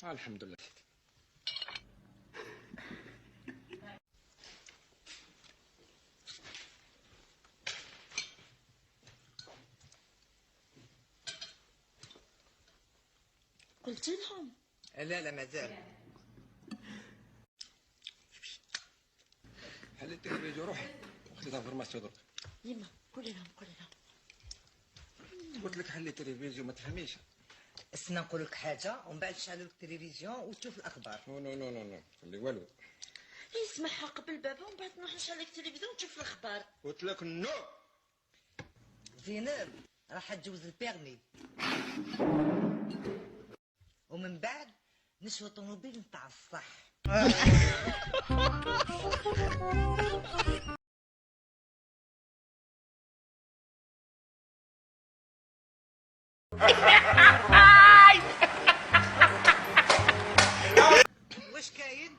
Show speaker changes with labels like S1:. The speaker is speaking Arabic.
S1: الحمد لله.
S2: قلت لهم؟
S3: لا لا مازال.
S1: حل التلفزيون روحي خديتها فورماسيون درك.
S2: يما قولي لهم.
S1: قلت لك حل التلفزيون ما تفهميش.
S3: استنى نقول لك حاجه ومن بعد شعلوا لك التلفزيون وتشوف الاخبار.
S1: نو نو نو نو نو خلي والو.
S2: يسمعها قبل بابا ومن بعد نروح نشعل لك التلفزيون وتشوف الاخبار.
S1: قلت لك نو.
S3: زينب راح تجوز البيرمي ومن بعد نشوي طوموبيل نتاع الصح. واش كاين؟